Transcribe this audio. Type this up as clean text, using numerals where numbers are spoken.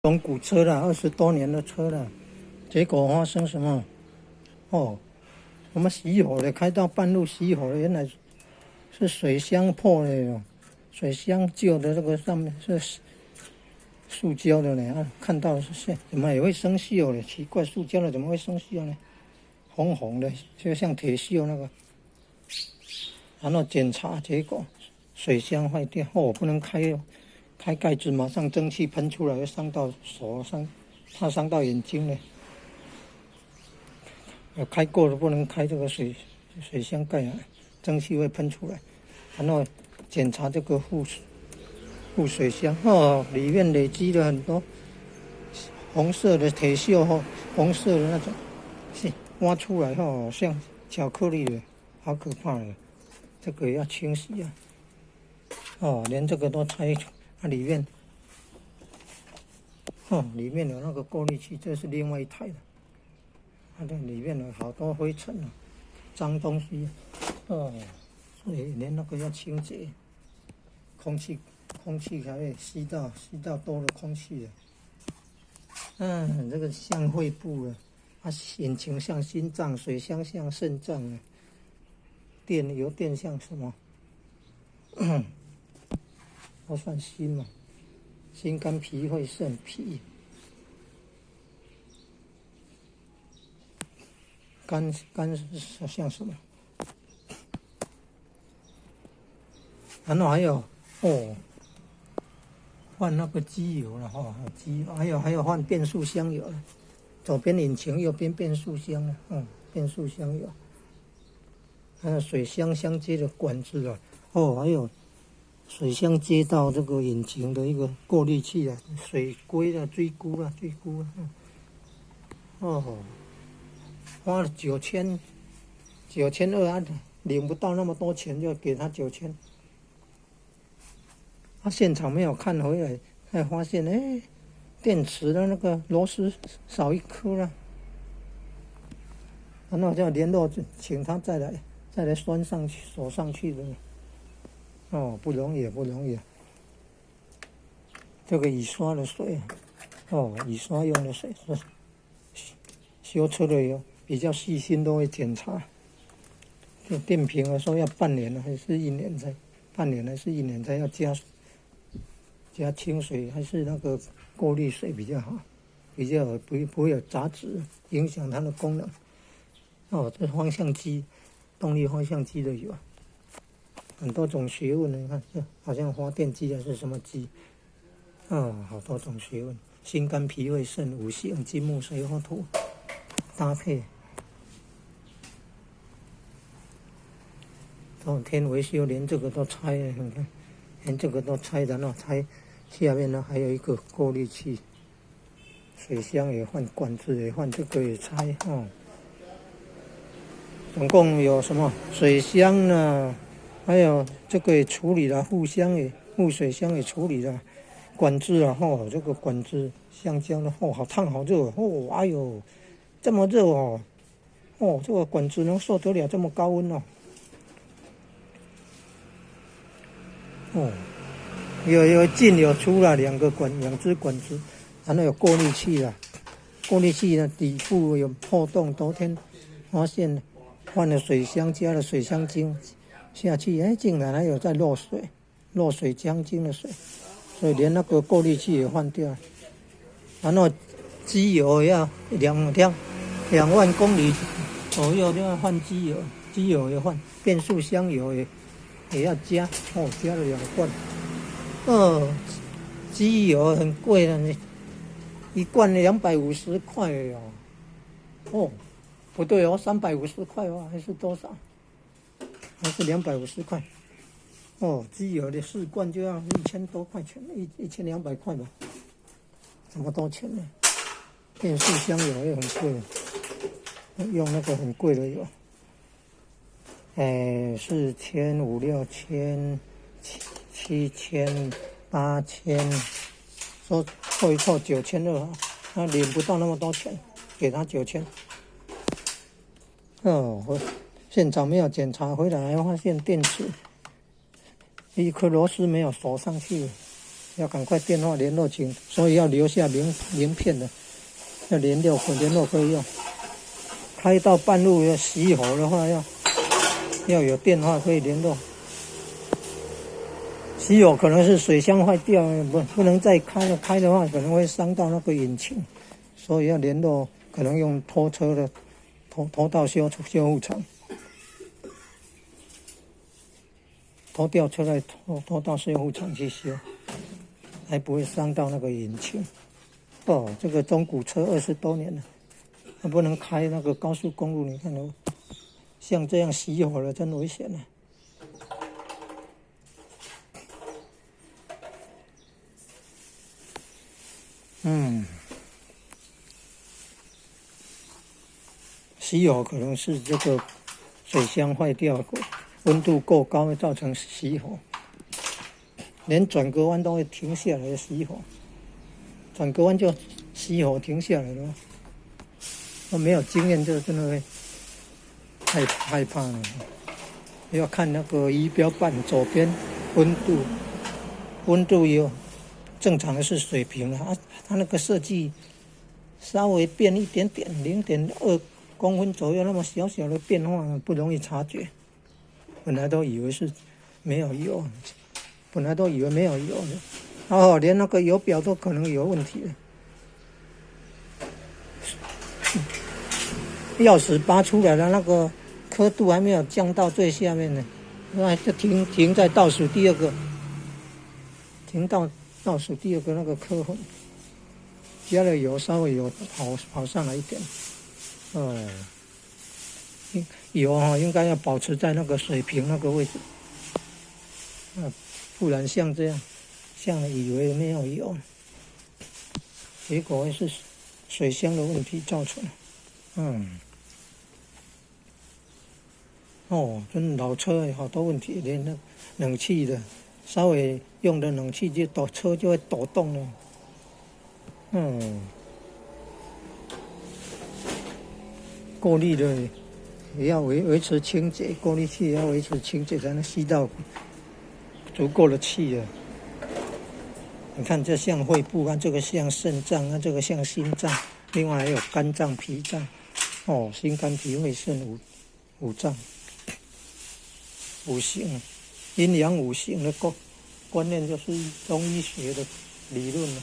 中古车了，20多年的车了，结果发生什么？哦，什么熄火的，开到半路熄火的，原来是水箱破了哟，水箱旧的这个上面是塑胶的呢，看到是怎么也会生锈的，奇怪，塑胶的怎么会生锈呢？红红的，就像铁锈那个。然后检查结果水箱坏掉，不能开哦，开盖子马上蒸汽喷出来，会伤到手上，怕伤到眼睛呢。有开过的不能开这个水箱盖啊，蒸汽会喷出来。然后检查这个副水箱里面累积了很多红色的铁锈红色的那种，挖出来像巧克力的，好可怕的。这个要清洗啊！连这个都拆，里面里面有那个过滤器，这是另外一台的。它的里面有好多灰尘脏东西所以连那个要清洁，空气还会吸到多的空气这个像肺部引擎像心脏，水箱像肾脏油电像什么？都算心嘛，心肝脾肺肾脾，肝是像什么？然后还有换那个机油了还有换变速箱油了，左边引擎，右边变速箱了变速箱油。还有水箱相接的管子还有水箱接到这个引擎的一个过滤器水龟追菇花了9200领不到那么多钱，就给他9000。他现场没有看回来，才发现电池的那个螺丝少一颗了，然后就联络请他再来拴上去锁上去的不容易。这个雨刷的水雨刷用的水是修车的有比较细心，都会检查。这电瓶说要半年还是1年才要加清水，还是那个过滤水比较好，比较不会有杂质影响它的功能。这方向机。动力方向机的有很多种学问呢，你看这好像发电机还是什么机好多种学问，心肝脾肺肾五行金木水火土搭配。天维修连这个都拆了，你看连这个都拆，然后拆下面呢还有一个过滤器，水箱也换，管子也换，这个也拆总共有什么水箱呢？还有这个也处理了，副水箱也处理了，管子这个管子橡胶的好烫好热哎呦，这么热这个管子能受得了这么高温有进有出了两只管子，然后有过滤器了，过滤器呢底部有破洞，昨天发现换了水箱，加了水箱精下去，竟然还有在漏水浆精的水，所以连那个过滤器也换掉了。然后机油要2万公里左右就要换机油也换，变速箱油也要加加了2罐。机油很贵的，一罐250块不对350块还是多少？还是250块？机油的4罐就要1000多块钱，1200块吧？这么多钱呢？变速箱油也很贵，用那个很贵的油，4500、6000、7000、8000，说扣一扣9200，他领不到那么多钱，给他9000。我现场没有检查，回来还发现电池一颗螺丝没有锁上去，要赶快电话联络请，所以要留下名片的，要联络可以用。开到半路要熄火的话，要有电话可以联络。熄火可能是水箱坏掉，不能再开了，开的话可能会伤到那个引擎，所以要联络，可能用拖车的拖到修护厂，拖吊车来拖到修护厂去修，还不会伤到那个引擎。哦，这个中古车20多年了，还不能开那个高速公路，你看哦，像这样熄火了，真危险啊！熄火可能是这个水箱坏掉，温度够高会造成熄火，连转格弯都会停下来的熄火，转格弯就熄火停下来了。我没有经验，就真的会太害怕了。要看那个仪表板左边温度有正常的是水平了啊，它那个设计稍微变一点点，0.2公分左右，那么小小的变化不容易察觉。本来都以为没有油的，哦，连那个油表都可能有问题了。钥匙拔出来了，那个刻度还没有降到最下面呢，那就停在倒数第二个，停到倒数第二个那个刻痕，加了油稍微有跑上来一点。油应该要保持在那个水平那个位置，不然像这样，以为没有油，结果会是水箱的问题造成。真老车有好多问题，连那冷气的稍微用的冷气车就会抖动了。过滤的也要维持清洁，过滤器也要维持清洁，才能吸到足够的气啊。你看这像肺部啊，这个像肾脏啊，这个像心脏，另外还有肝脏、脾脏。心肝脾肺肾五脏，五行，阴阳五行的观念就是中医学的理论了。